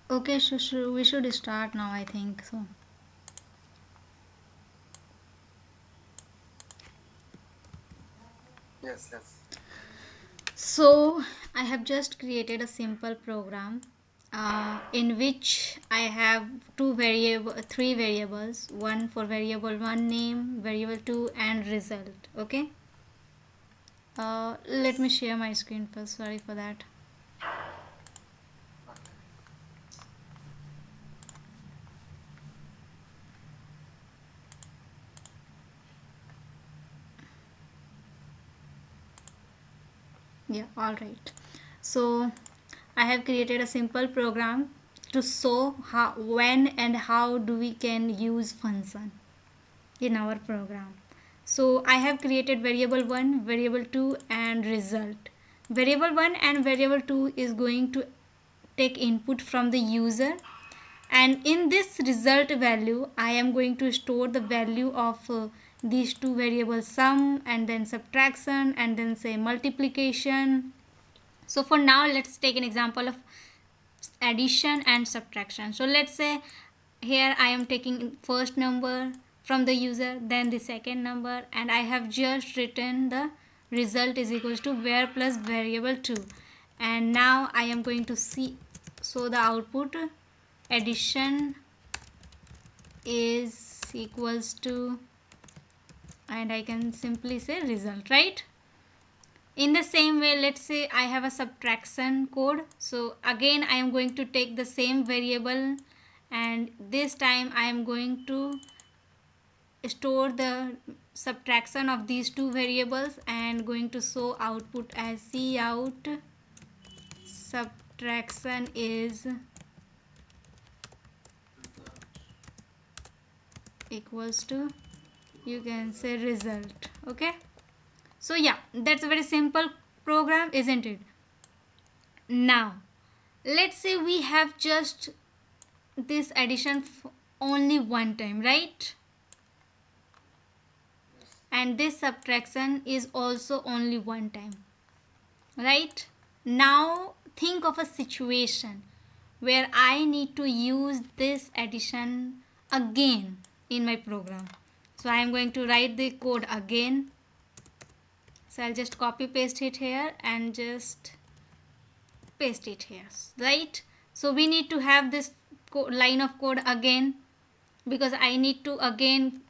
Okay, we should start now, I think so. Yes, yes. So, I have just created a simple program in which I have three variables, one for variable 1 name, variable 2 and result. Okay. Let me Yes. share my screen first. Sorry for that. Okay. Yeah, all right. So I have created a simple program to show how, when and how do we can use function in our program. So I have created variable 1, variable 2 and result. Variable 1 and variable 2 is going to take input from the user, and in this result value I am going to store the value of these two variables, sum and then subtraction and then say multiplication. So for now let's take an example of addition and subtraction. So let's say here I am taking first number from the user, then the second number, and I have just written the result is equals to var plus variable 2. And now I am going to see, so the output addition is equals to, and I can simply say result, right? In the same way, let's say I have a subtraction code. So again I am going to take the same variable, and this time I am going to store the subtraction of these two variables and going to show output as cout subtraction is equals to, you can say, result. Okay, so yeah, that's a very simple program, isn't it? Now let's say we have just this addition only one time, right? Yes. And this subtraction is also only one time, right? Now think of a situation where I need to use this addition again in my program. So I am going to write the code again. So I'll just copy paste it here and just paste it here, right? So we need to have this line of code again, because I need to again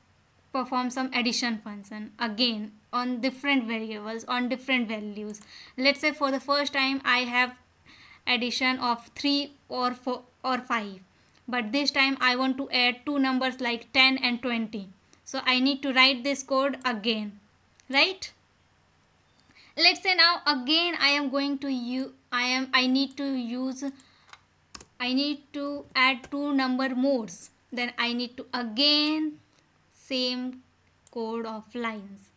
perform some addition function again on different variables on different values. Let's say for the first time I have addition of 3 or 4 or 5, but this time I want to add two numbers like 10 and 20. So I need to write this code again, right? Let's say now again I am going to use, I need to add two number modes. Then I need to again same code of lines.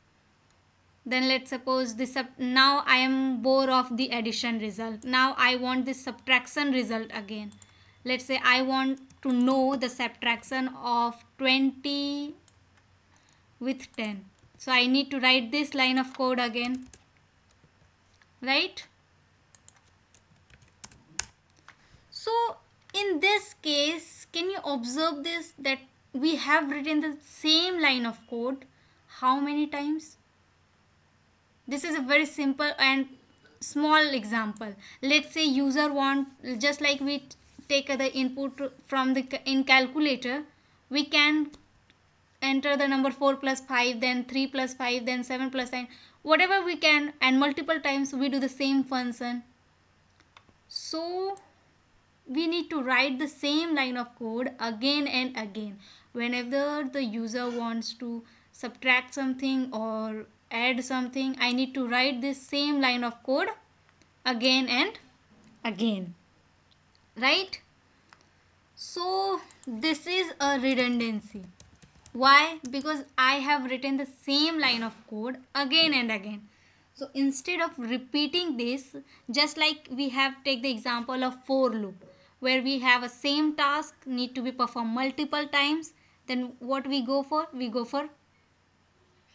Then let's suppose this now I am bored of the addition result. Now I want the subtraction result again. Let's say I want to know the subtraction of 20 with 10. So I need to write this line of code again, right? So in this case, can you observe this, that we have written the same line of code how many times? This is a very simple and small example. Let's say user want, just like we take the input from the in calculator, we can enter the number 4 plus 5, then 3 plus 5, then 7 plus 9, whatever we can, and multiple times we do the same function. So we need to write the same line of code again and again whenever the user wants to subtract something or add something. I need to write this same line of code again and again, right? So this is a redundancy. Why? Because I have written the same line of code again and again. So instead of repeating this, just like we have take the example of for loop, where we have a same task need to be performed multiple times, then what we go for? We go for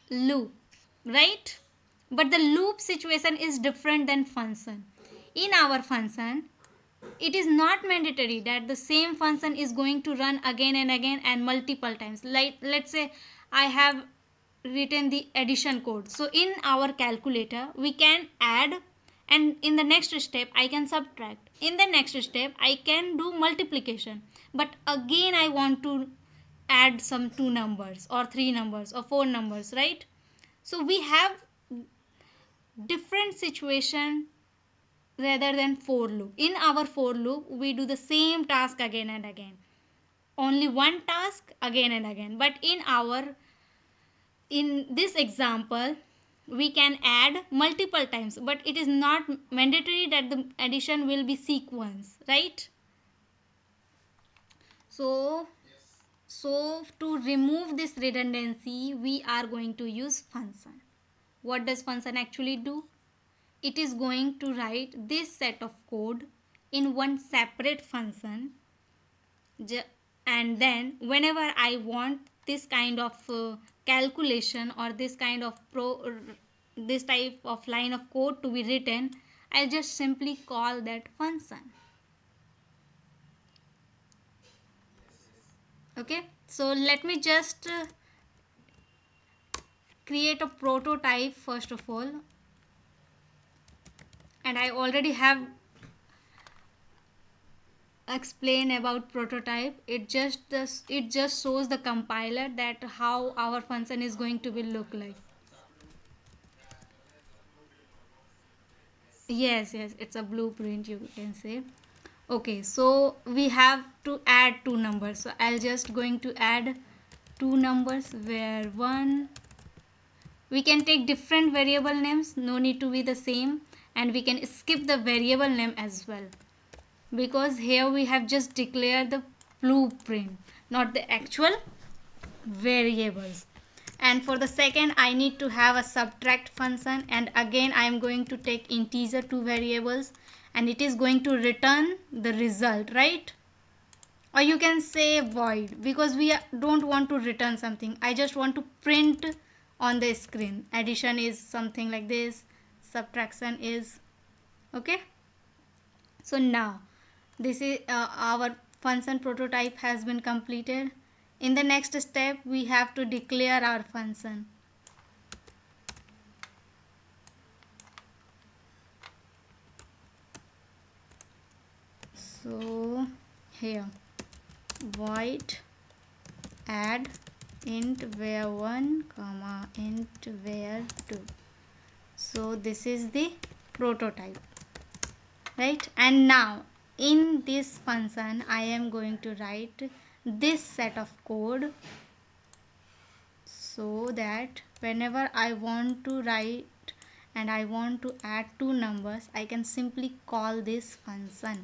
loop, right? But the loop situation is different than function. In our function, it is not mandatory that the same function is going to run again and again and multiple times. Like, let's say I have written the addition code, so in our calculator we can add, and in the next step I can subtract, in the next step I can do multiplication, but again I want to add some two numbers or three numbers or four numbers, right? So we have different situation rather than for loop. In our for loop we do the same task again and again, only one task again and again, but in this example we can add multiple times, but it is not mandatory that the addition will be sequence, right? So so to remove this redundancy we are going to use function. What does function actually do? It is going to write this set of code in one separate function, and then whenever I want this kind of calculation or this type of line of code to be written, I'll just simply call that function. Okay, so let me just create a prototype first of all, and I already have explain about prototype. It just shows the compiler that how our function is going to be look like. Yes, it's a blueprint, you can say. Okay, so we have to add two numbers, so I'll just going to add two numbers where one, we can take different variable names, no need to be the same, and we can skip the variable name as well, because here we have just declared the blueprint, not the actual variables. And for the second I need to have a subtract function, and again I am going to take integer two variables, and it is going to return the result, right? Or you can say void, because we don't want to return something, I just want to print on the screen addition is something like this, subtraction is, okay. So now this is our function prototype has been completed. In the next step we have to declare our function. So here void add int var1 comma int var2. So this is the prototype, right? And now in this function I am going to write this set of code, so that whenever I want to write and I want to add two numbers, I can simply call this function.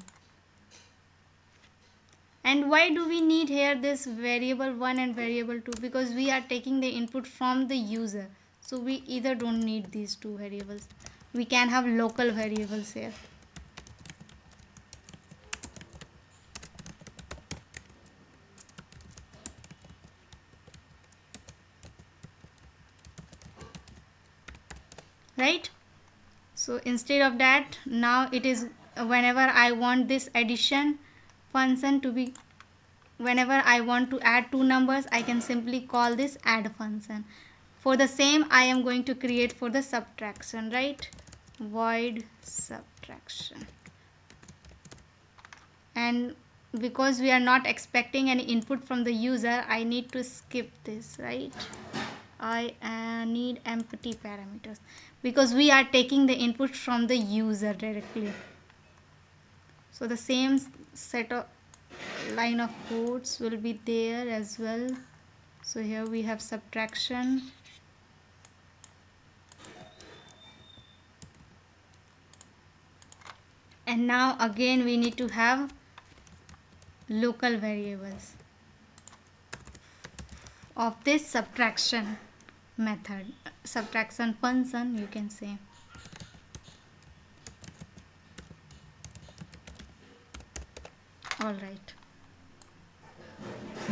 And why do we need here this variable 1 and variable 2? Because we are taking the input from the user, so we either don't need these two variables, we can have local variables here. Right? So instead of that, now it is whenever I want this addition function to be, whenever I want to add two numbers, I can simply call this add function. For the same I am going to create for the subtraction, right? Void subtraction. And because we are not expecting any input from the user, I need to skip this, right? I need empty parameters, because we are taking the input from the user directly. So the same set of line of codes will be there as well. So here we have subtraction, and now again we need to have local variables of this subtraction method, subtraction function, you can say. All right,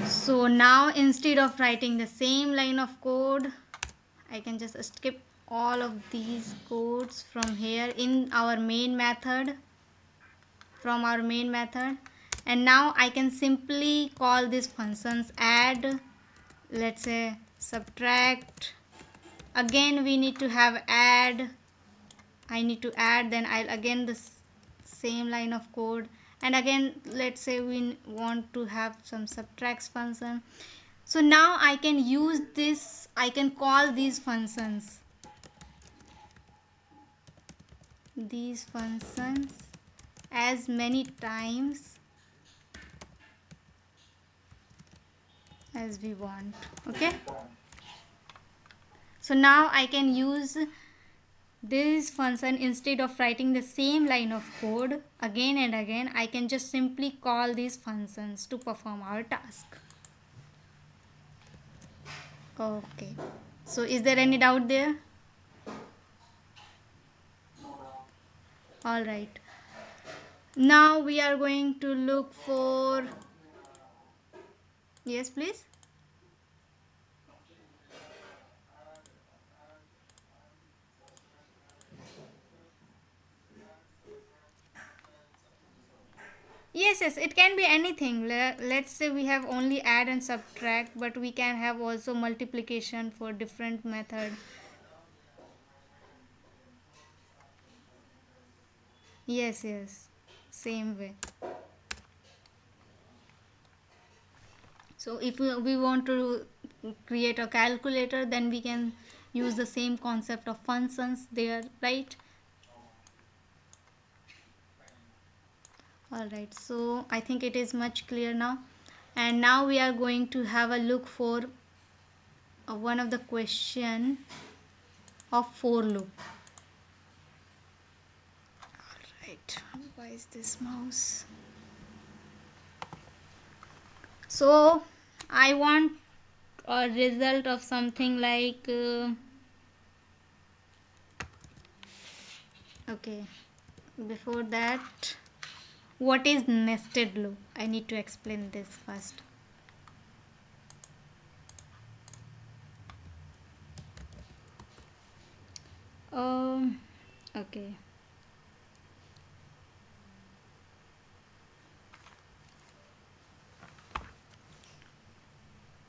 so now instead of writing the same line of code, I can just skip all of these codes from here in our main method. from our main method. And now I can simply call these functions add, let's say subtract. Again we need to have add, I need to add, then I'll again the same line of code. And again let's say we want to have some subtract function. So now I can use this, I can call these functions as many times as we want. Okay, so now I can use this function instead of writing the same line of code again and again. I can just simply call these functions to perform our task. Okay, so is there any doubt there? All right, now we are going to look for, yes please. Yes, it can be anything. Let's say we have only add and subtract, but we can have also multiplication for different method. Yes, same way. So if we want to create a calculator, then we can use the same concept of functions there, right? All right, so I think it is much clear now. And now we are going to have a look for one of the question of for loop. Right, why is this mouse? So I want a result of something like okay, before that, what is nested loop? I need to explain this first. Okay,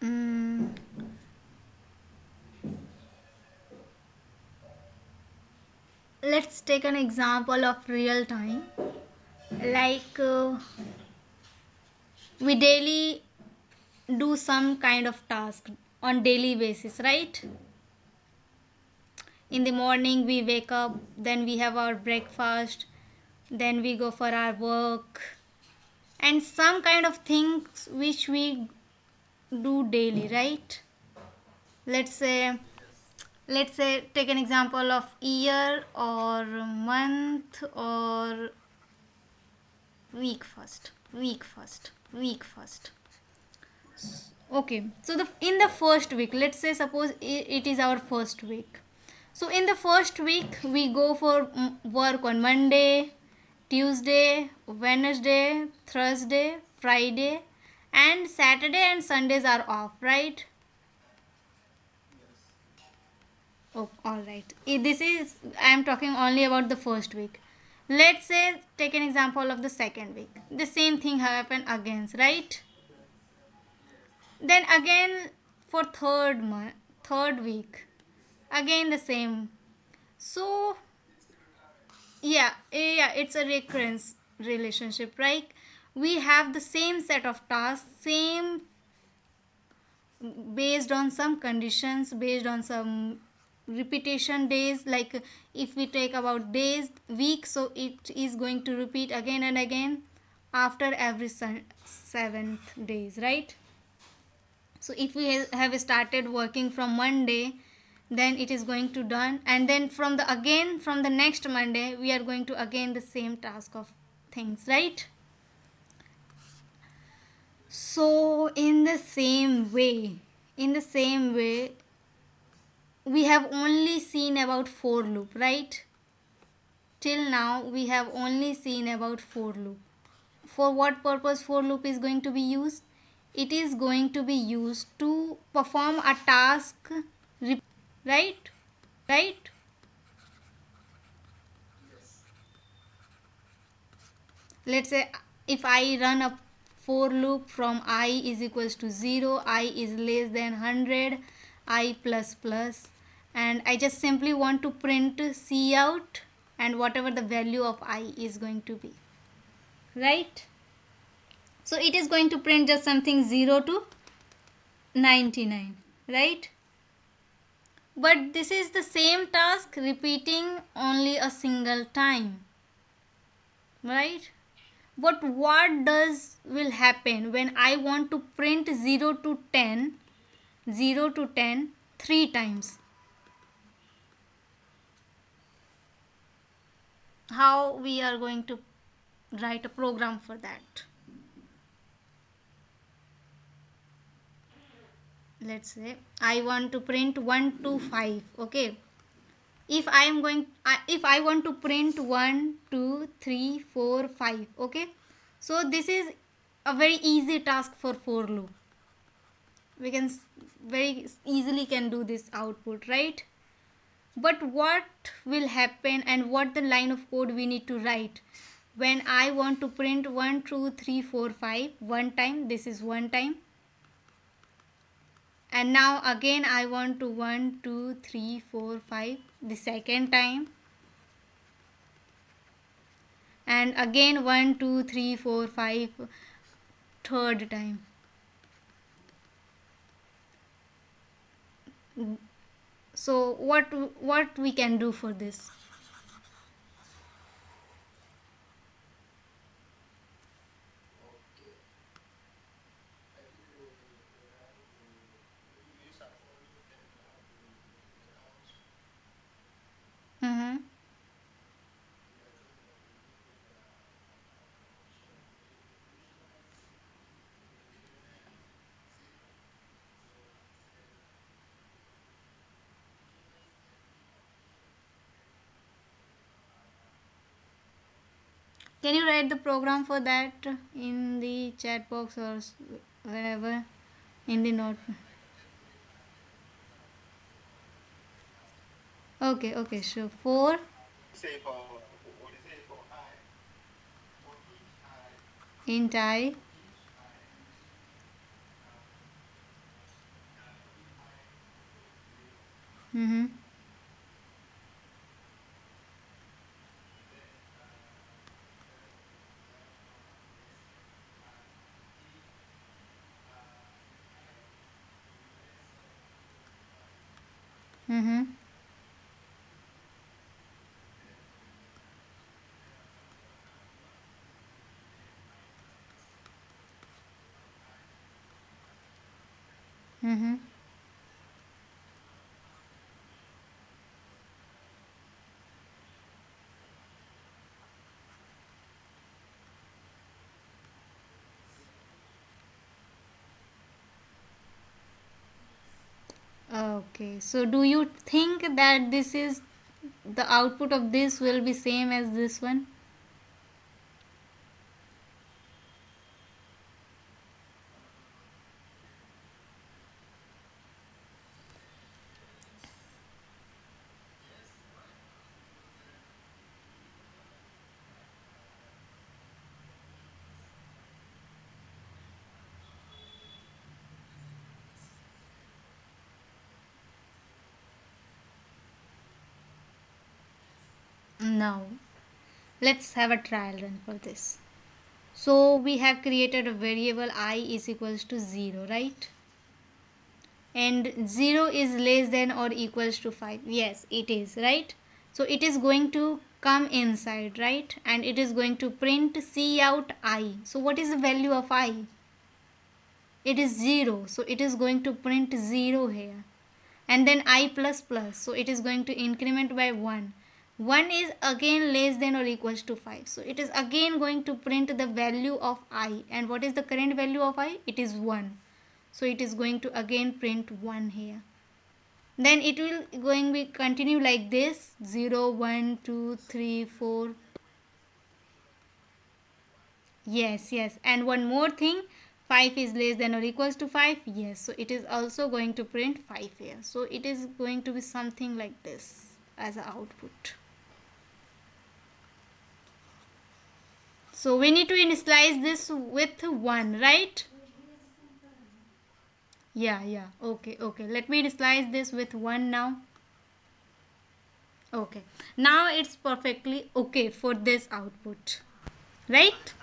mm, let's take an example of real time, like we daily do some kind of task on daily basis, right? In the morning we wake up, then we have our breakfast, then we go for our work, and some kind of things which we do daily, right? Let's say let's say take an example of year or month or week first. Okay, so the in the first week, let's say suppose it is our first week. So in the first week we go for work on Monday, Tuesday, Wednesday, Thursday, Friday, and Saturday and Sundays are off, right? Oh, all right. This is, I am talking only about the first week. Let's say take an example of the second week. The same thing happen again, right? Then again for third week, again the same. So yeah, it's a recurrence relationship, right? We have the same set of tasks, same, based on some conditions, based on some repetition days. Like if we take about days, week, so it is going to repeat again and again after every 7th days, right? So if we have started working from Monday, then it is going to done, and then from the next Monday we are going to again the same task of things, right? So in the same way we have only seen about for loop, right? Till now we have only seen about for loop. For what purpose for loop is going to be used? It is going to be used to perform a task right? let's say if I run a for loop from I is equals to 0, I is less than 100, I plus plus, and I just simply want to print C out and whatever the value of I is going to be, right? So it is going to print just something 0 to 99, right? But this is the same task repeating only a single time, right? But what does will happen when I want to print 0 to 10, 0 to 10 three times? How we are going to write a program for that? Let's say I want to print 1 to 5. Okay, if I want to print 1 2 3 4 5. Okay, so this is a very easy task for loop. We can very easily can do this output, right? But what will happen and what the line of code we need to write when I want to print 1 2 3 4 5 one time? This is one time, and now again I want to 1 2 3 4 5 the second time, and again 1 2 3 4 5 third time. So what we can do for this? Mm-hmm. Can you write the program for that in the chat box or wherever in the note? Okay, okay, sure. For int I. Mm-hmm. Mm-hmm. Mm-hmm. Okay. So do you think that this is the output of this will be same as this one? No. Let's have a trial run for this. So we have created a variable I is equals to 0, right? And 0 is less than or equals to 5. Yes, it is, right? So it is going to come inside, right? And it is going to print C out I. So what is the value of I? It is 0, so it is going to print 0 here, and then I plus plus, so it is going to increment by 1. 1 is again less than or equals to 5, so it is again going to print the value of I. And what is the current value of I? It is 1, so it is going to again print 1 here. Then it will going to continue like this: 0 1 2 3 4. Yes, yes. And one more thing, 5 is less than or equals to 5. Yes, so it is also going to print 5 here. So it is going to be something like this as an output. So we need to initialize this with 1, right? Yeah. Okay. Let me initialize this with 1 now. Okay. Now it's perfectly okay for this output. Right?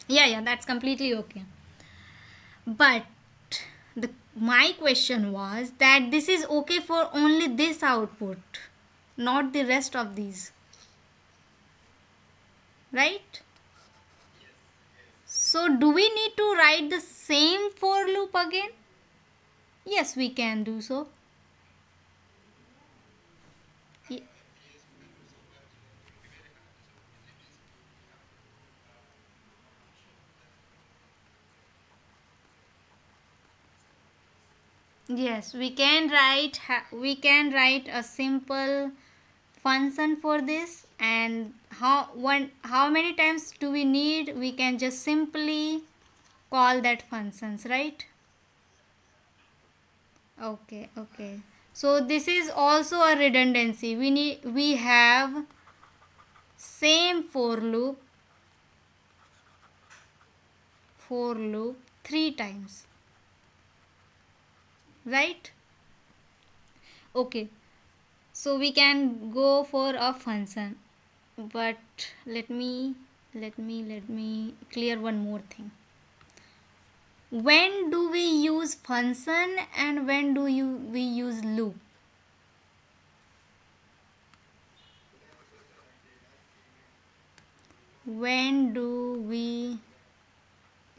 Yeah, that's completely okay. But my question was that this is okay for only this output, not the rest of these. Right? So do we need to write the same for loop again? Yes, we can do so. Y- Yes, we can write a simple function for this, and how many times do we need? We can just simply call that functions, right? Okay. So this is also a redundancy. We have same for loop 3 times, right? Okay. So we can go for a function, but let me clear one more thing. When do we use function and when do we use loop? When do we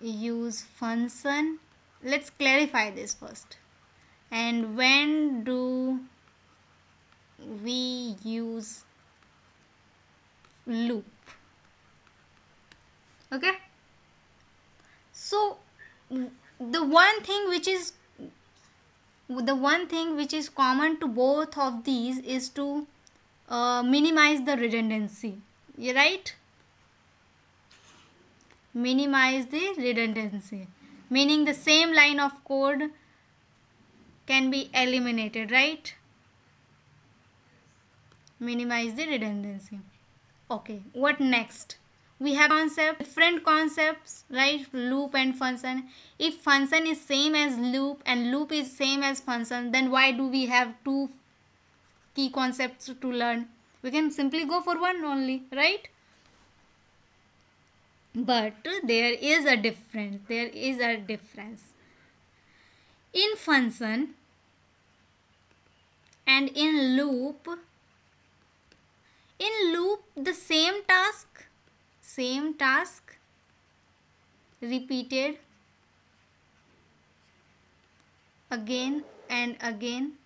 use function? Let's clarify this first. And when do we use loop? Okay. So the one thing which is common to both of these is to minimize the redundancy. You right? Minimize the redundancy, meaning the same line of code can be eliminated, right? Minimize the redundancy. Okay, what next? We have different concepts, right? Loop and function. If function is same as loop and loop is same as function, then why do we have two key concepts to learn? We can simply go for one only, right? But there is a difference in function and in loop the same task repeated again and again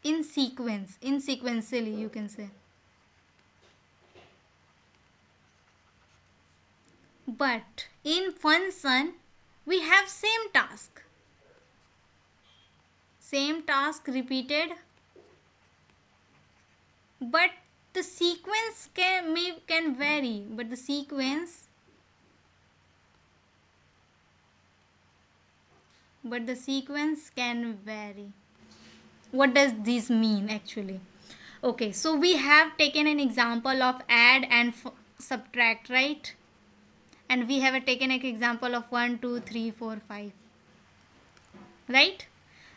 in sequentially, you can say. But in function we have same task repeated, but the sequence can vary, but the sequence can vary. What does this mean actually? Okay, so we have taken an example of add and subtract, right? And we have taken an example of 1 2 3 4 5, right?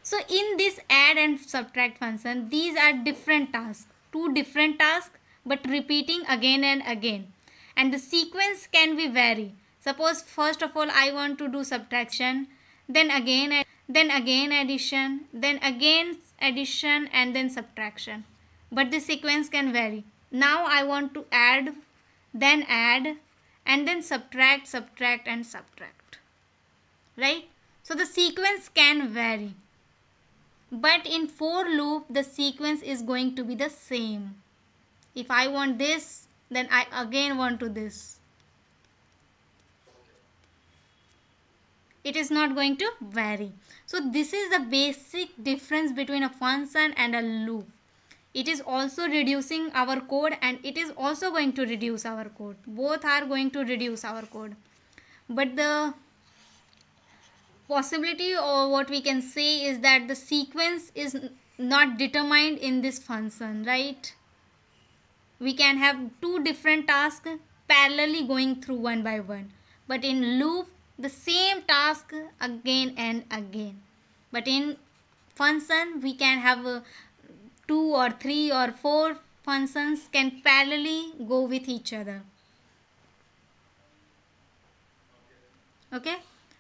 So in this add and subtract function, these are different tasks, two different tasks, but repeating again and again, and the sequence can be vary. Suppose first of all I want to do subtraction, then again addition, then again addition, and then subtraction, but the sequence can vary. Now I want to add, and then subtract and subtract, right? So the sequence can vary, but in for loop the sequence is going to be the same. If I want this, then I again want to this. It is not going to vary. So this is the basic difference between a function and a loop. It is also reducing our code and it is also going to reduce our code. Both are going to reduce our code. But the possibility, or what we can say, is that the sequence is not determined in this function, right? We can have two different tasks parallelly going through one by one, but in loop the same task again and again. But in function we can have two or three or four functions can parallelly go with each other. Okay,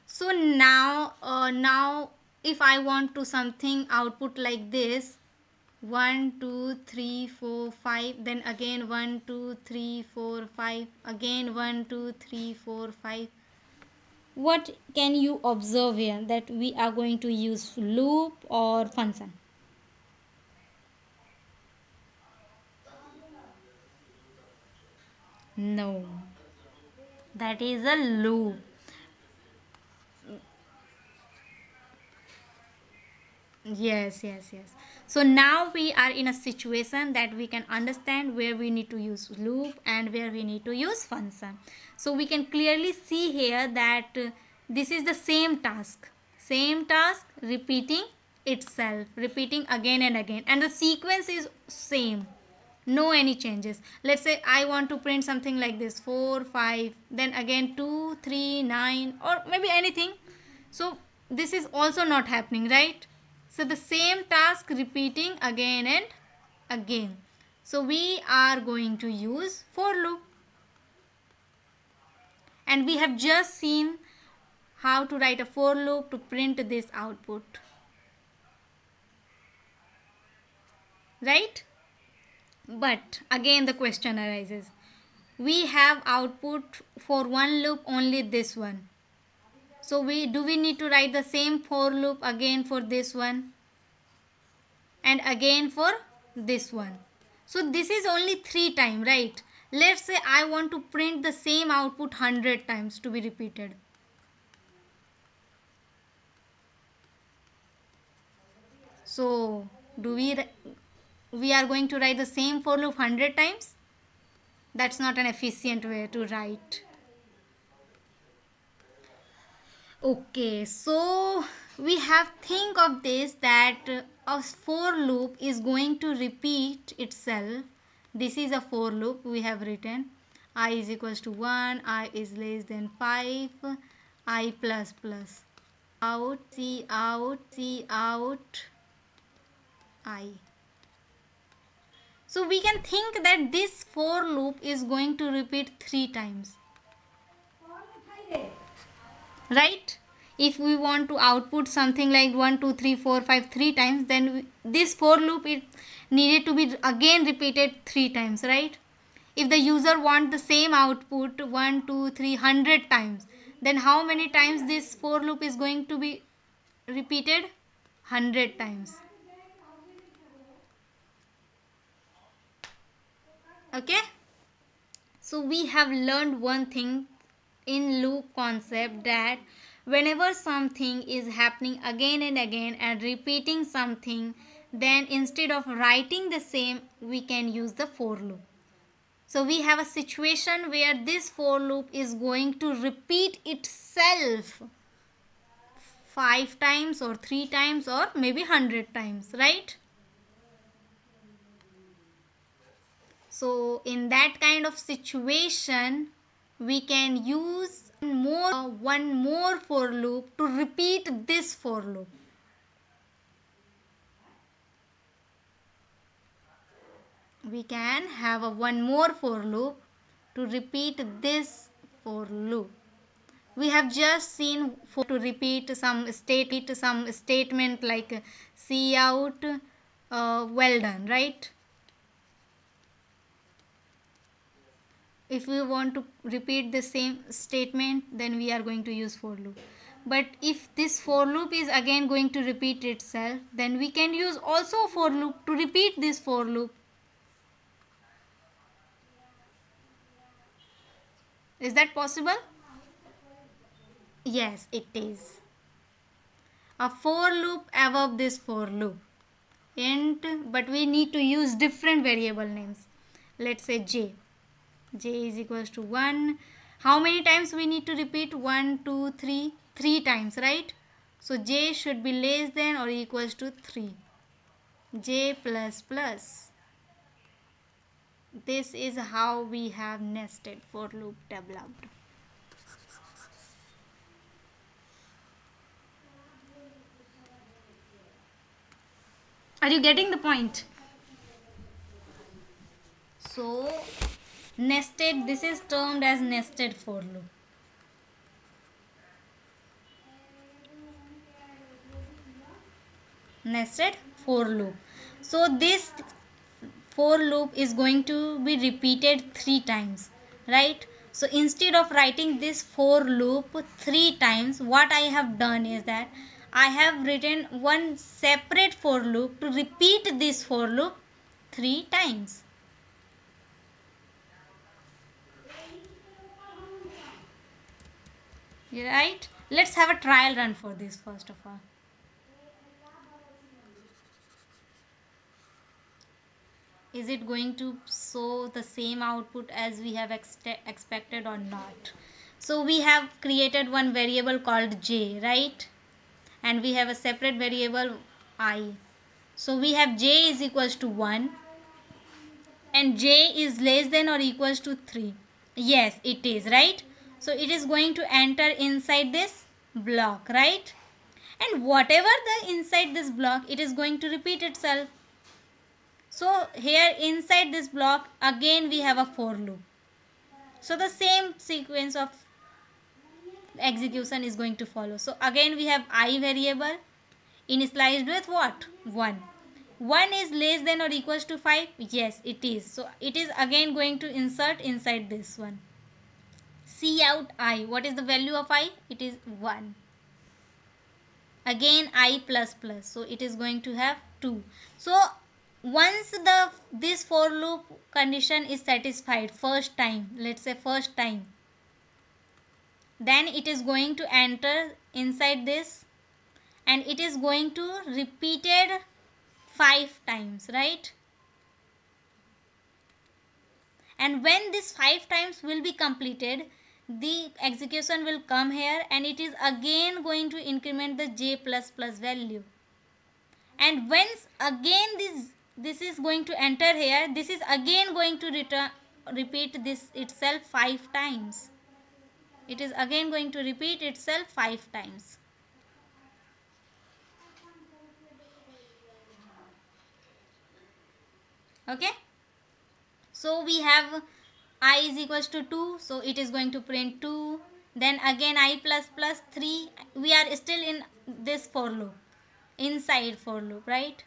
so now if I want to something output like this, 1 2 3 4 5, then again 1 2 3 4 5, again 1 2 3 4 5, what can you observe here that we are going to use loop or function? No, that is a loop. Yes, yes, yes. So now we are in a situation that we can understand where we need to use loop and where we need to use function. So we can clearly see here that this is the same task repeating itself, repeating again and again, and the sequence is same. No any changes. Let's say I want to print something like this 4 5, then again 2 3 9, or maybe anything. So this is also not happening, right? So the same task repeating again and again. So we are going to use for loop, and we have just seen how to write a for loop to print this output, right? But again the question arises, we have output for one loop only this one, so we need to write the same for loop again for this one and again for this one? So this is only 3 times, right? Let's say I want to print the same output 100 times to be repeated. So do we are going to write the same for loop 100 times? That's not an efficient way to write. Okay, so we have think of this that a for loop is going to repeat itself. This is a for loop we have written. I is equals to 1, I is less than 5, I plus plus. Out, C out, C out, I. So we can think that this for loop is going to repeat 3 times. Right? If we want to output something like 1 2 3 4 5 3 times, then this for loop it needed to be again repeated 3 times, right? If the user want the same output 1 2 3 100 times, then how many times this for loop is going to be repeated? 100 times. Okay, so we have learned one thing in loop concept, that whenever something is happening again and again and repeating something, then instead of writing the same we can use the for loop. So we have a situation where this for loop is going to repeat itself 5 times or 3 times or maybe 100 times, right? So in that kind of situation we can use one more for loop to repeat this for loop. We can have a one more for loop to repeat this for loop. We have just seen for to repeat some statement like see out, well done, right? If we want to repeat the same statement, then we are going to use for loop. But if this for loop is again going to repeat itself, then we can use also for loop to repeat this for loop. Is that possible? Yes, it is. A for loop above this for loop, and but we need to use different variable names. Let's say j is equals to 1. How many times we need to repeat? 1 2 3, 3 times, right? So j should be less than or equals to 3. j plus plus. This is how we have nested for loop developed. Are you getting the point? So nested, this is termed as nested for loop. Nested for loop. So this for loop is going to be repeated 3 times, right? So instead of writing this for loop 3 times, what I have done is that I have written one separate for loop to repeat this for loop 3 times. Right? Let's have a trial run for this first of all. Is it going to show the same output as we have expected or not? So we have created one variable called j, right? And we have a separate variable I. So we have j is equals to 1 and j is less than or equals to 3. Yes, it is, right? So it is going to enter inside this block, right? And whatever the inside this block, it is going to repeat itself. So here inside this block again we have a for loop. So the same sequence of execution is going to follow. So again we have I variable initialized with what? 1. 1 is less than or equals to 5? Yes, it is. So it is again going to insert inside this one. See out I. What is the value of I? It is 1. Again I plus plus. So it is going to have 2. So once this for loop condition is satisfied first time, let's say first time, then it is going to enter inside this and it is going to repeated 5 times, right? And when this 5 times will be completed, the execution will come here and it is again going to increment the j plus plus value. And once again this is going to enter here, this is again going to repeat this itself 5 times. It is again going to repeat itself 5 times. Okay, so we have I is equals to 2, so it is going to print 2. Then again I plus plus 3. We are still in this for loop, inside for loop, right?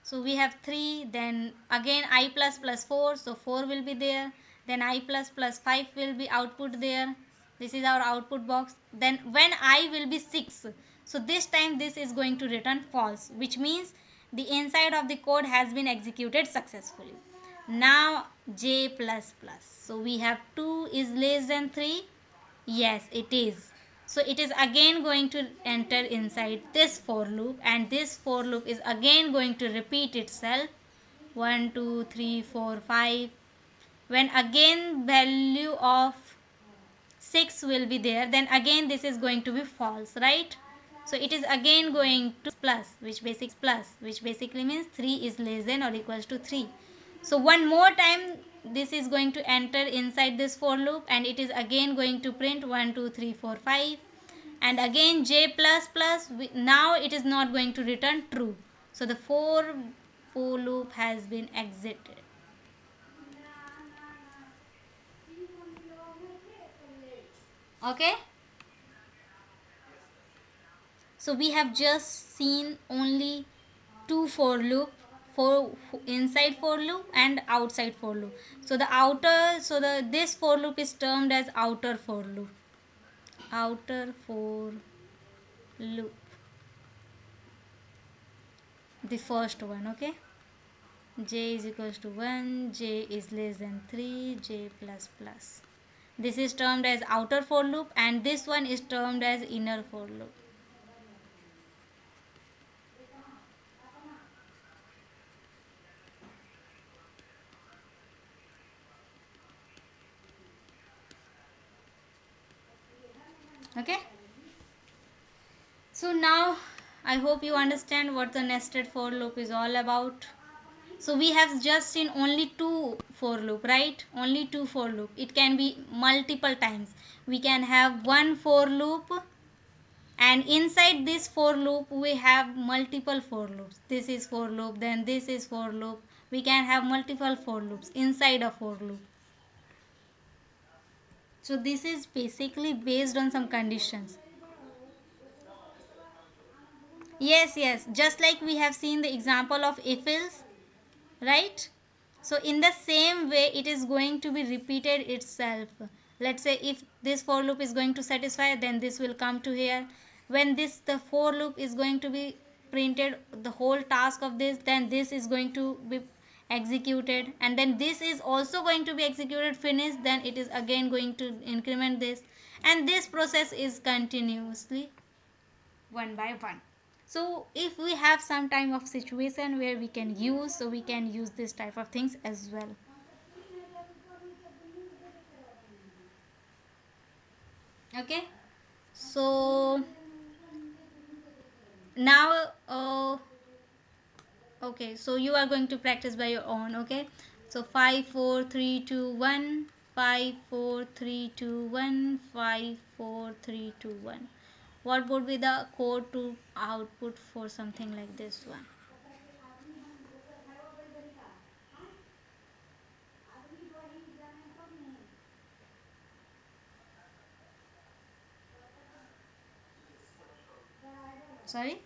So we have 3, then again I plus plus 4, so 4 will be there. Then I plus plus 5 will be output there. This is our output box. Then when I will be 6, so this time this is going to return false, which means the inside of the code has been executed successfully. Now j plus plus. So we have 2 is less than 3. Yes, it is. So it is again going to enter inside this for loop and this for loop is again going to repeat itself 1 2 3 4 5. When again value of 6 will be there, then again this is going to be false, right? So it is again going to plus, which basically means 3 is less than or equals to 3. So one more time this is going to enter inside this for loop and it is again going to print 1 2 3 4 5. And again j plus plus, now it is not going to return true. So the for loop has been exited. Okay, so we have just seen only two for loop, for inside for loop and outside for loop. So the outer, so the this for loop is termed as outer for loop. Outer for loop, the first one. Okay, j is equals to 1, j is less than 3, j plus plus. This is termed as outer for loop and this one is termed as inner for loop. Okay, so now I hope you understand what the nested for loop is all about. So we have just seen only two for loop, right? Only two for loop. It can be multiple times. We can have one for loop, and inside this for loop we have multiple for loops. This is for loop, then this is for loop. We can have multiple for loops inside a for loop. So this is basically based on some conditions. Yes, yes, just like we have seen the example of if else, right? So in the same way it is going to be repeated itself. Let's say if this for loop is going to satisfy, then this will come to here. When this the for loop is going to be printed the whole task of this, then this is going to be executed, and then this is also going to be executed finished, then it is again going to increment this, and this process is continuously one by one. So if we have some time of situation where we can use, so we can use this type of things as well. Okay, so now okay, so you are going to practice by your own. Okay, so 5 4 3 2 1, 5 4 3 2 1, 5 4 3 2 1. What would be the code to output for something like this one? Sorry.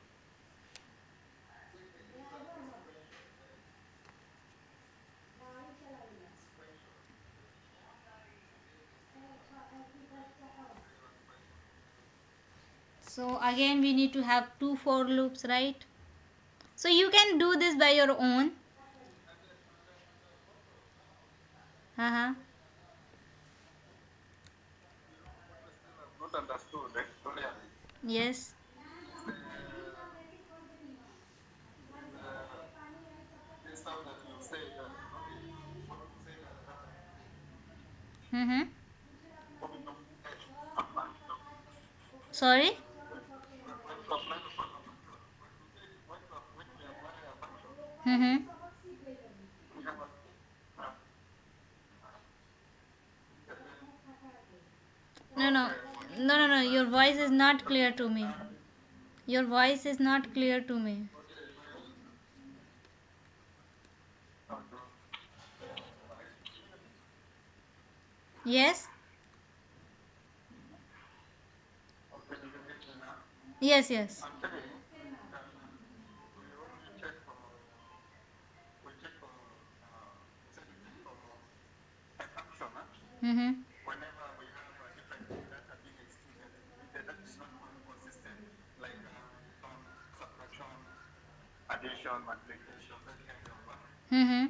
So again we need to have two for loops, right? So you can do this by your own. Uh-huh. Yes. Mm-hmm. Sorry. Mm-hmm. No, no, no, no, no. Your voice is not clear to me. Your voice is not clear to me. Yes. Yes. Yes. Mm-hmm. Mm-hmm.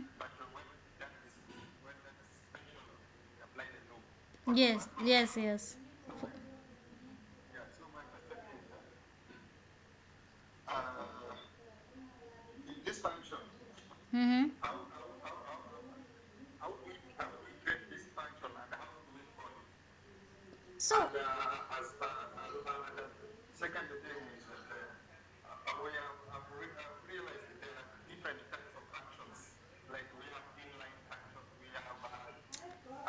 Yes. Yes. Yes. Mm-hmm. So.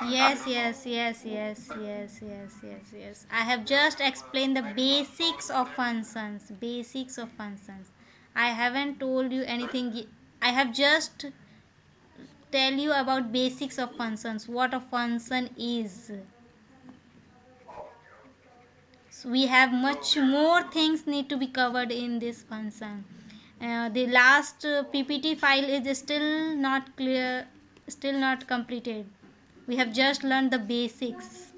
Yes, yes, yes, yes, yes, yes, yes, yes. I have just explained the basics of functions. Basics of functions. I haven't told you anything. I have just tell you about basics of functions. What a function is. So we have much more things need to be covered in this function. The last PPT file is still not clear, still not completed. We have just learned the basics.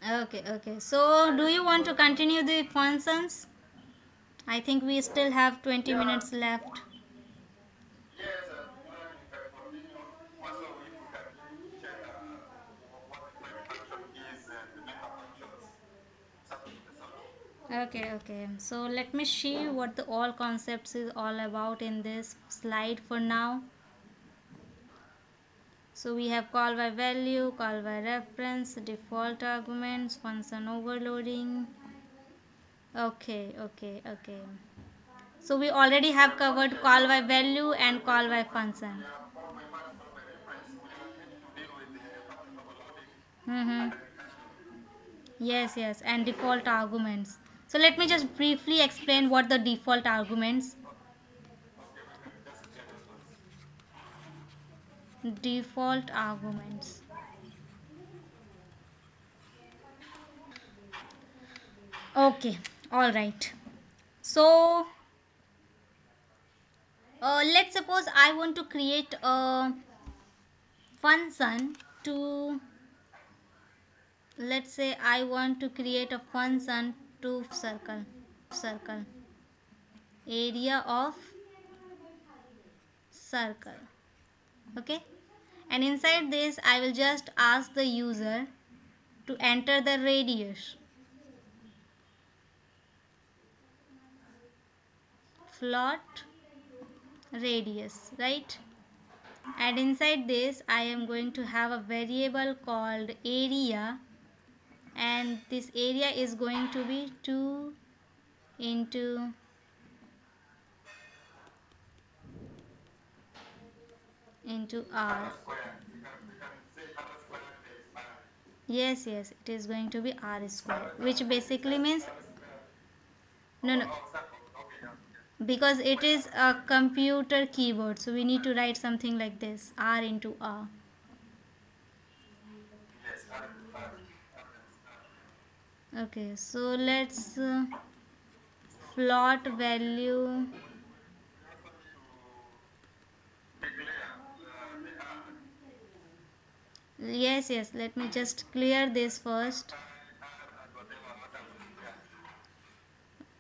Okay, okay. So, do you want to continue the functions? I think we still have 20 minutes left. Okay, okay. So, let me see what the all concepts is all about in this slide for now. So we have call by value, call by reference, default arguments, function overloading. Okay. So we already have covered call by value and call by function. Mm-hmm. Yes, and default arguments. So let me just briefly explain what the default arguments. Default arguments. Okay, all right. So let's suppose I want to create a function to, let's say I want to create a function to circle, area of circle. Okay, and inside this I will just ask the user to enter the radius, float radius, right? And inside this I am going to have a variable called area, and this area is going to be 2 into r. Yes, it is going to be r square, which basically means, no, because it is a computer keyboard, so we need to write something like this, r into r. Okay, so let's float value. Yes, let me just clear this first.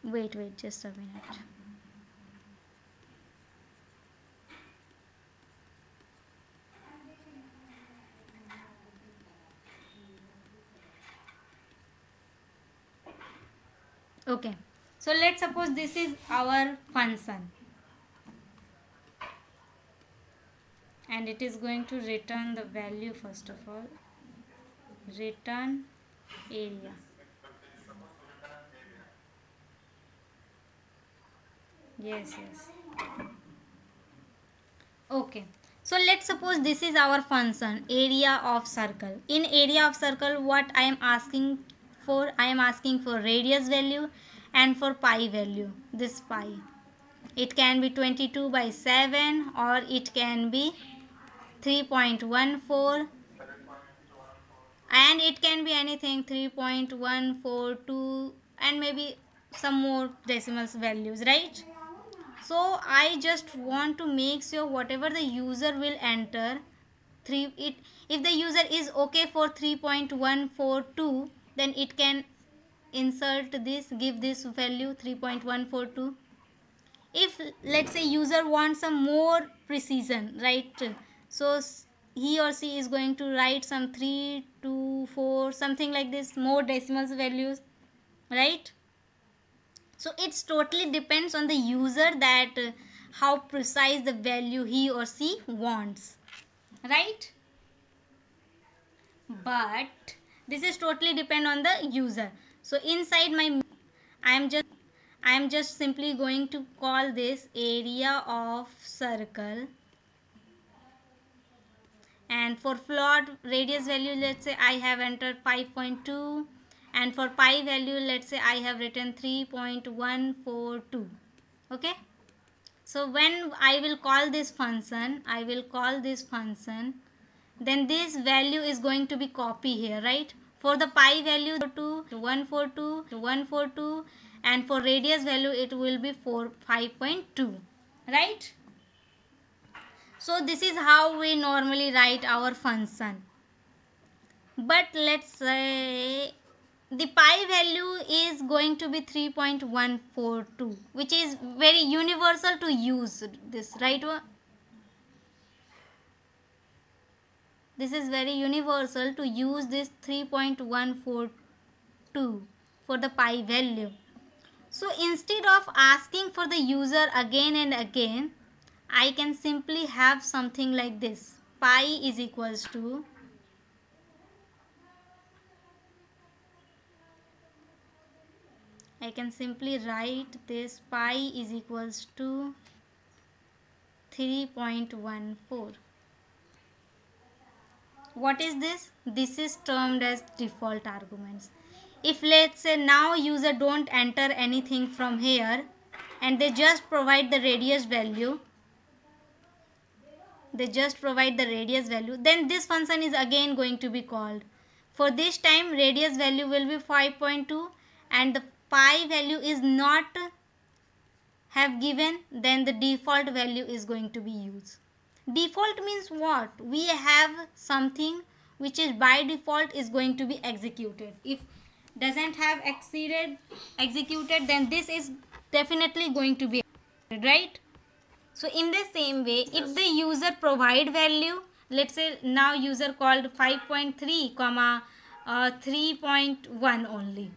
Wait, just a minute. Okay, so let's suppose this is our function and it is going to return the value. First of all, return area. Yes. Okay, so let's suppose this is our function area of circle. In area of circle, what I am asking for, I am asking for radius value and for pi value. This pi, it can be 22 by 7 or it can be 3.14, and it can be anything, 3.142, and maybe some more decimals values, right? So I just want to make sure whatever the user will enter, 3 it, if the user is okay for 3.142, then it can insert this, give this value 3.142. If let's say user wants some more precision, right, so he or she is going to write some 3 to 4, something like this, more decimals values, right? So it's totally depends on the user that how precise the value he or she wants, right? But this is totally depend on the user. So inside my I am just simply going to call this area of circle, and for float radius value, let's say I have entered 5.2, and for pi value, let's say I have written 3.142. Okay, so when I will call this function, then this value is going to be copy here, right? For the pi value to 142, and for radius value it will be 5.2, right? So this is how we normally write our function. But let's say the pi value is going to be 3.142, which is very universal to use this, right? This is very universal to use this 3.142 for the pi value. So instead of asking for the user again and again, I can simply have something like this. pi is equals to I can simply write this pi is equals to 3.14. What is this? This is termed as default arguments. If let's say now user don't enter anything from here and they just provide the radius value, then this function is again going to be called. For this time radius value will be 5.2 and the pi value is not have given, then the default value is going to be used. Default means what? We have something which is by default is going to be executed. If doesn't have executed, then this is definitely going to be executed, right? So in the same way, if the user provide value, let's say now user called 5.3 comma 3.1 only.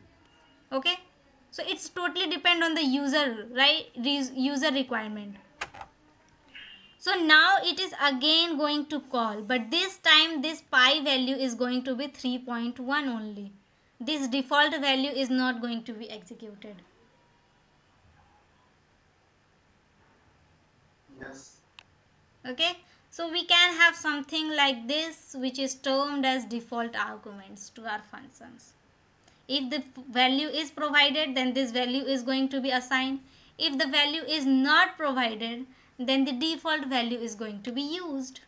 Okay, so it's totally depend on the user, right? User requirement. So now it is again going to call, but this time this pi value is going to be 3.1 only. This default value is not going to be executed. Yes. Okay, so we can have something like this which is termed as default arguments to our functions. If the value is provided, then this value is going to be assigned. If the value is not provided, then the default value is going to be used.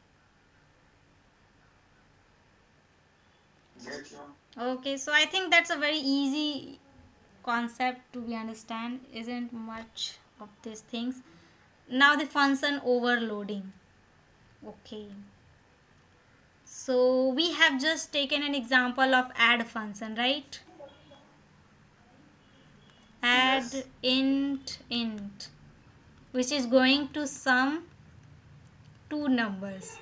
Get you. Okay, so I think that's a very easy concept to be understand. Isn't much of these things. Now the function overloading. Okay, so we have just taken an example of add function, right? Add Yes. int which is going to sum two numbers.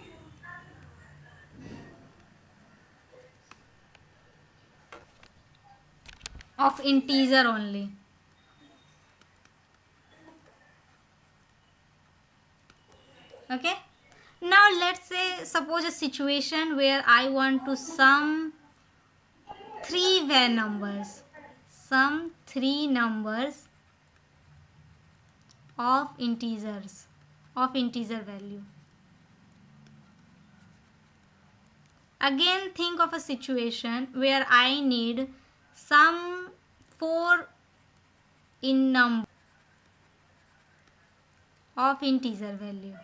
Of integer only. Okay, now let's say suppose a situation where I want to sum three numbers of integers of integer value. Again think of a situation where I need sum four in number of integer value.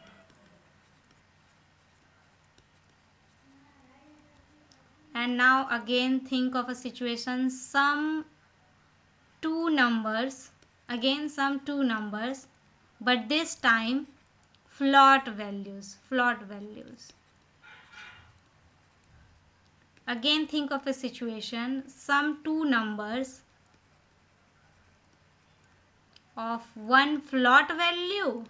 And now again think of a situation sum two numbers, but this time float values. Again think of a situation sum two numbers of one float value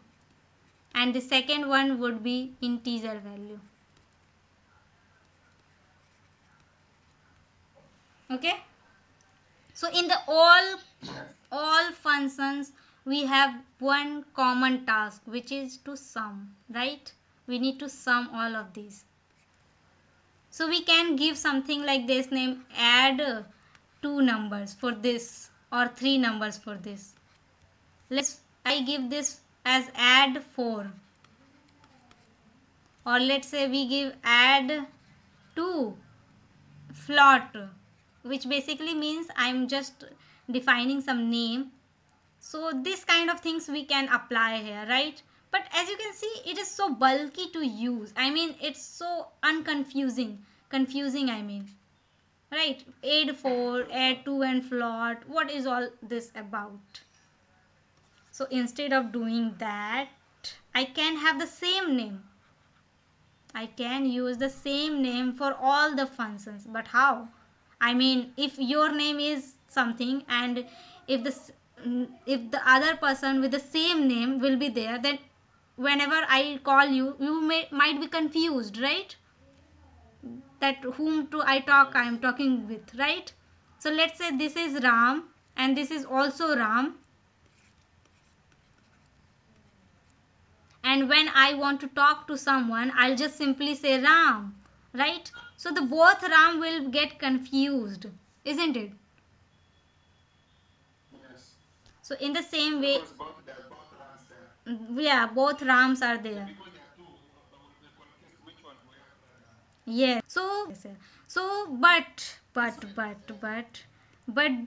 and the second one would be integer value. Okay, so in the all functions we have one common task which is to sum, right? We need to sum all of these. So we can give something like this name add two numbers for this or three numbers for this. Let's I give this as add 4, or let's say we give add 2 float, which basically means I'm just defining some name. So this kind of things we can apply here, right? But as you can see, it is so bulky to use. I mean, it's so confusing, I mean, right? Add 4, add 2 and float. What is all this about? So instead of doing that, I can have the same name. I can use the same name for all the functions. But how? I mean, if your name is something and if if the other person with the same name will be there, then whenever I call you, you might be confused, right? That whom to I am talking with, right? So let's say this is Ram and this is also Ram, and when I want to talk to someone, I'll just simply say Ram, right? So the both Ram will get confused, isn't it? So in the same way, yeah, both Rams are there. Yes. So but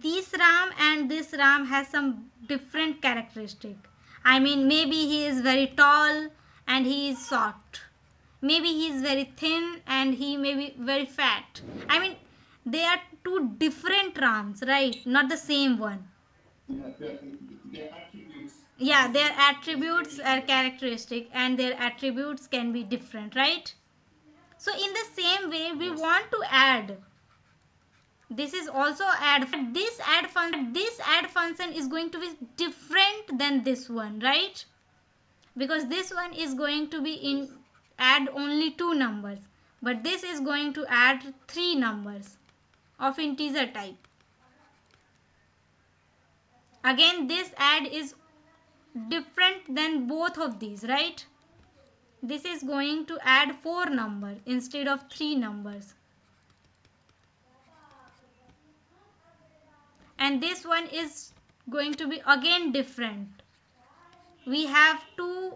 this Ram and this Ram has some different characteristic. I mean, maybe he is very tall and he is short. Maybe he is very thin and he may be very fat. I mean, they are two different Rams, right? Not the same one. Yeah, their attributes are characteristic and their attributes can be different, right? So in the same way, we want to add, this is also add, this add function is going to be different than this one, right? Because this one is going to be in add only two numbers, but this is going to add three numbers of integer type. Again, this add is different than both of these, right? This is going to add four numbers instead of three numbers, and this one is going to be again different. We have two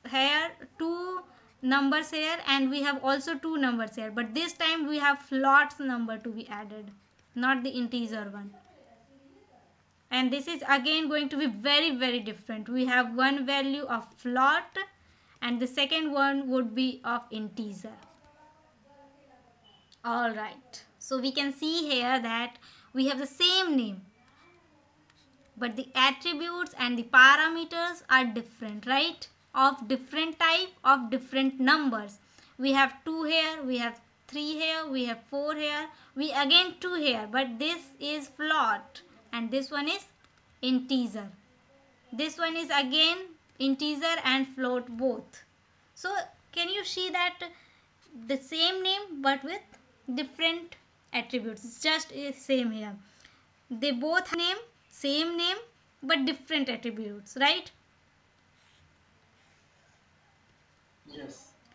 here, two numbers here, and we have also two numbers here, but this time we have floats number to be added, not the integer one. And this is again going to be very different. We have one value of float and the second one would be of integer. All right, so we can see here that we have the same name, but the attributes and the parameters are different, right? Of different type, of different numbers. We have 2 here, we have 3 here, we have 4 here, we again 2 here, but this is float and this one is integer. This one is again integer and float both. So can you see that the same name but with different attributes? It's just same here. They both have same name but different attributes, right?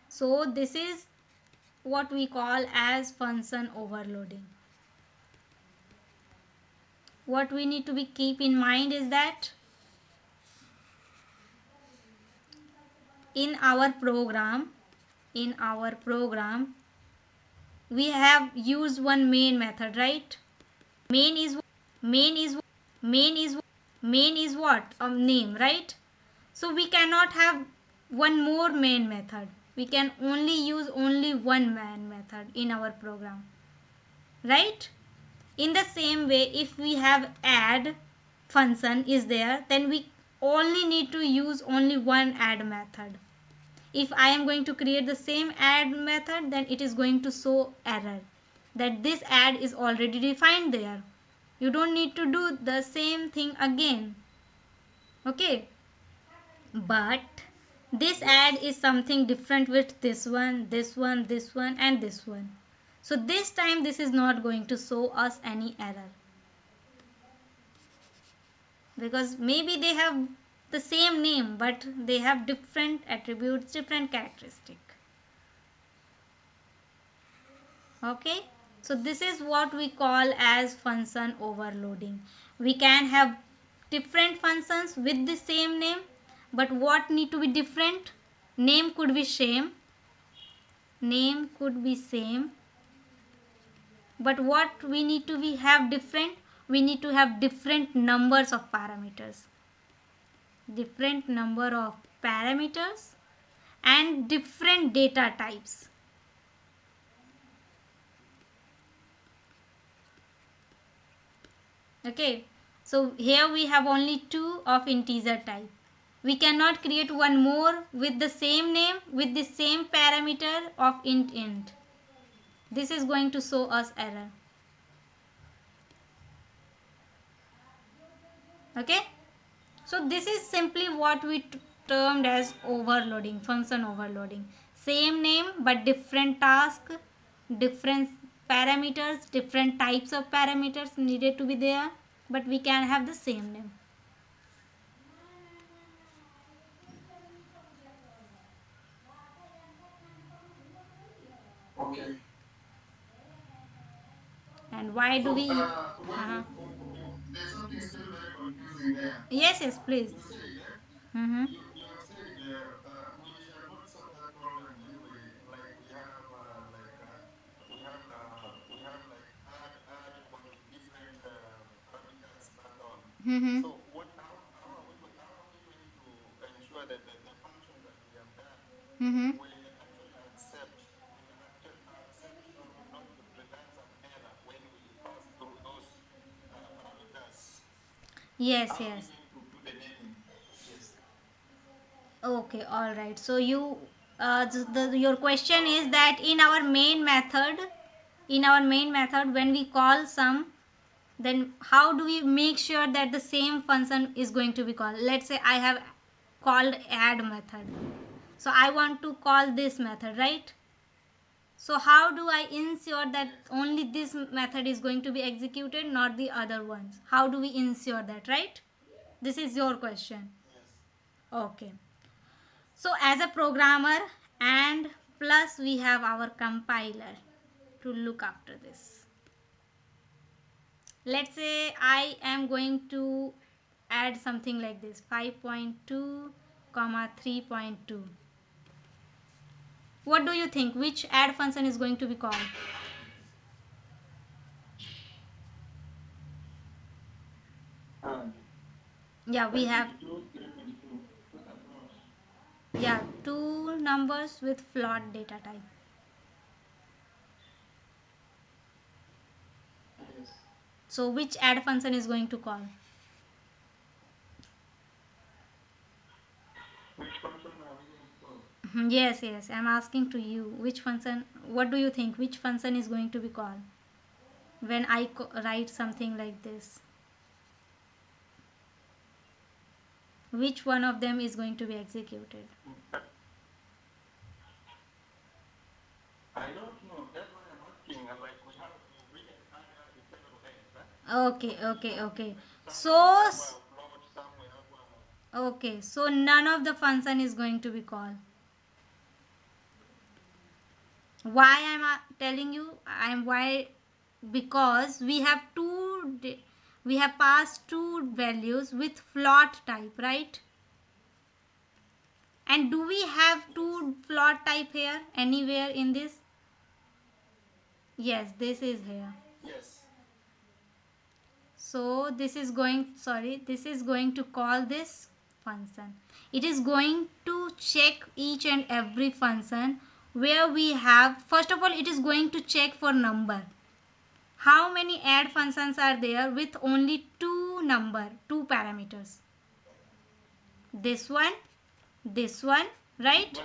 So this is what we call as function overloading. What we need to be keep in mind is that in our program, in our program we have used one main method, right? Main is main is main is main is what? A name, right? So we cannot have one more main method. We can only use only one main method in our program, right? In the same way, if we have add function is there, then we only need to use only one add method. If I am going to create the same add method, then it is going to show error that this add is already defined there. You don't need to do the same thing again. Okay, but this add is something different with this one, this one, this one and this one. So this time this is not going to show us any error, because maybe they have the same name but they have different attributes, different characteristic. Okay, so this is what we call as function overloading. We can have different functions with the same name, but what need to be different? Name could be same, but what we need to be have different? We need to have different numbers of parameters, different number of parameters and different data types. Okay, so here we have only two of integer type. We cannot create one more with the same name with the same parameter of int. This is going to show us error. Okay, so this is simply what we termed as overloading, function overloading. Same name but different task, different parameters, different types of parameters needed to be there, but we can have the same name. And why do we? Yes, yes, please. Mm-hmm. Mm-hmm. Mm-hmm. Yes, yes. Okay, all right. So your question is that in our main method, when we call some, then how do we make sure that the same function is going to be called? Let's say I have called add method. So I want to call this method, right? So how do I ensure that only this method is going to be executed, not the other ones? How do we ensure that, right? This is your question. Okay. So as a programmer and plus we have our compiler to look after this. Let's say I am going to add something like this 5.2 comma 3.2. What do you think, which add function is going to be called? Yeah, we have, yeah, two numbers with float data type. So which add function is going to call? Yes, yes, I'm asking to you which function, what do you think, which function is going to be called when I write something like this? Which one of them is going to be executed? Okay, okay, okay. So, okay, so none of the function is going to be called. Why I'm telling you? I'm why because we have we have passed two values with float type, right? And do we have two float type here anywhere in this? Yes, this is here. So this is going to call this function. It is going to check each and every function where we have, first of all, it is going to check for number. How many add functions are there with only two parameters? This one, right?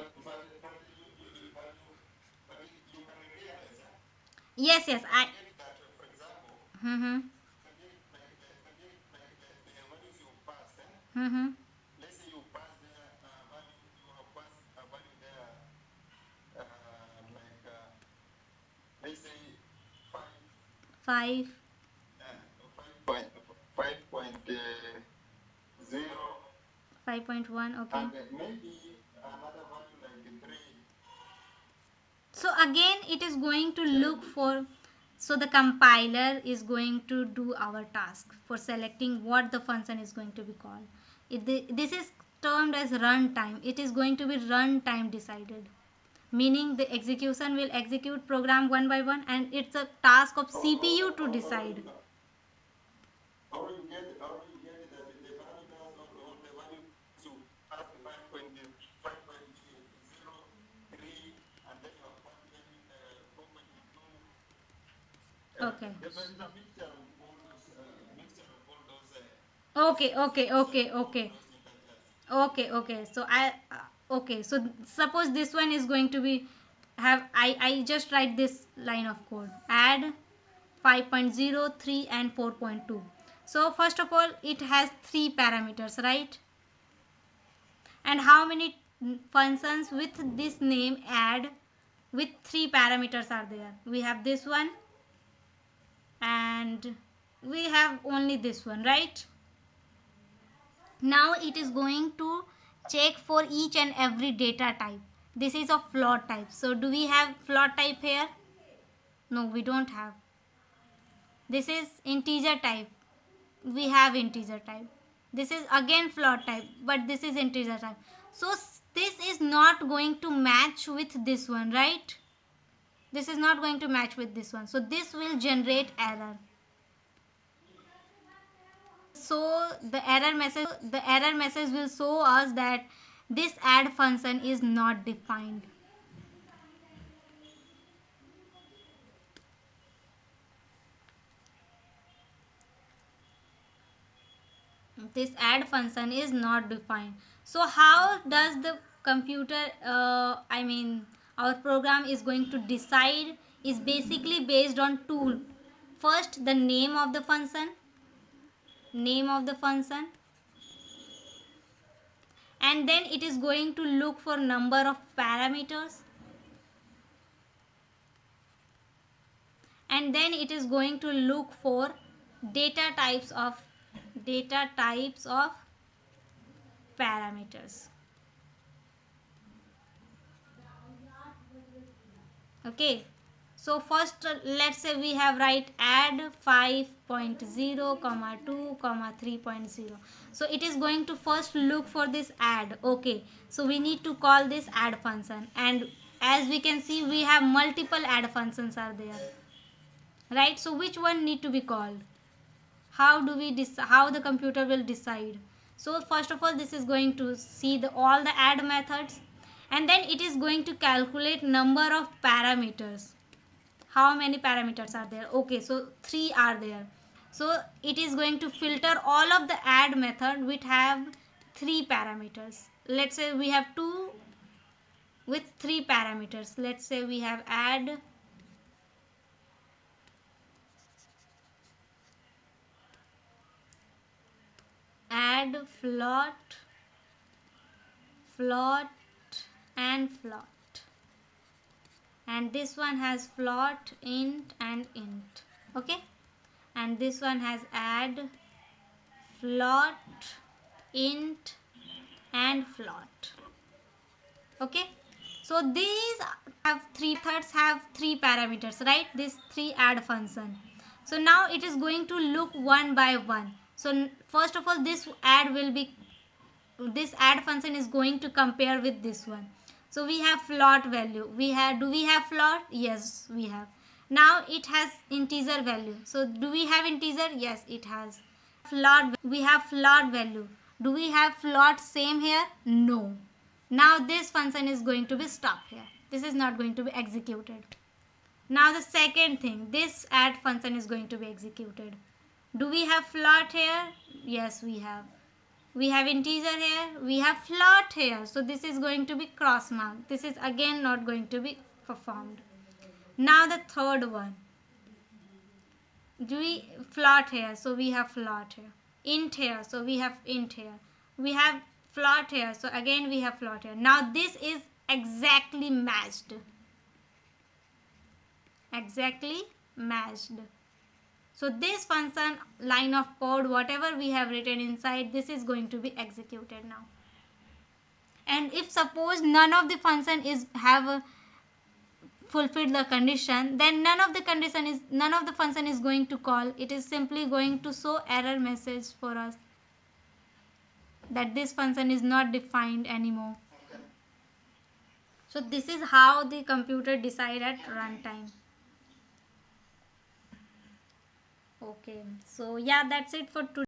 Yes, yes, I. Mm-hmm. Mm-hmm. Five. 5.1, okay. So again it is going to look for, so the compiler is going to do our task for selecting what the function is going to be called. This is termed as runtime. It is going to be runtime decided, meaning the execution will execute program one by one and it's a task of CPU to decide. Okay. Okay, okay, okay, okay. Okay, okay. So okay. So suppose this one is going to be have I just write this line of code. Add 5.03 and 4.2. So first of all, it has three parameters, right? And how many functions with this name add with three parameters are there? We have this one and we have only this one, right? Now it is going to check for each and every data type. This is of float type. So do we have float type here? No, we don't have. This is integer type. We have integer type. This is again float type, but this is integer type. So this is not going to match with this one, right? This is not going to match with this one. So this will generate error. So the error message will show us that this add function is not defined. This add function is not defined. So how does the computer our program is going to decide is basically based on two. First, the name of the function, and then it is going to look for number of parameters, and then it is going to look for data types of parameters. Okay, so first let's say we have write add 5.0 comma 2 comma 3.0. So it is going to first look for this add. Okay, so we need to call this add function, and as we can see we have multiple add functions are there, right? So which one need to be called? How do we how the computer will decide? So first of all, this is going to see all the add methods, and then it is going to calculate number of parameters. How many parameters are there? Okay, so 3 are there. So it is going to filter all of the add method which have 3 parameters. Let's say we have 2 with 3 parameters. Let's say we have add float and float, and this one has float, int and int. Okay, and this one has add float, int and float. Okay, so these have three methods, have 3 parameters, right? This 3 add function. So now it is going to look one by one. So first of all, this add function is going to compare with this one. So we have float value. Do we have float? Yes, we have. Now it has integer value. So do we have integer? Yes, it has. We have float value. Do we have float same here? No. Now this function is going to be stopped here. This is not going to be executed. Now the second thing, this add function is going to be executed. Do we have float here? Yes, we have. We have integer here. We have float here. So this is going to be cross mark. This is again not going to be performed. Now the third one. Do we float here? So we have float here. Int here. So we have int here. We have float here. So again we have float here. Now this is exactly matched. So this function line of code, whatever we have written inside, this is going to be executed now. And if suppose none of the function have fulfilled the condition, then none of the function is going to call. It is simply going to show error message for us that this function is not defined anymore. So this is how the computer decide at runtime. Okay, so yeah, that's it for today.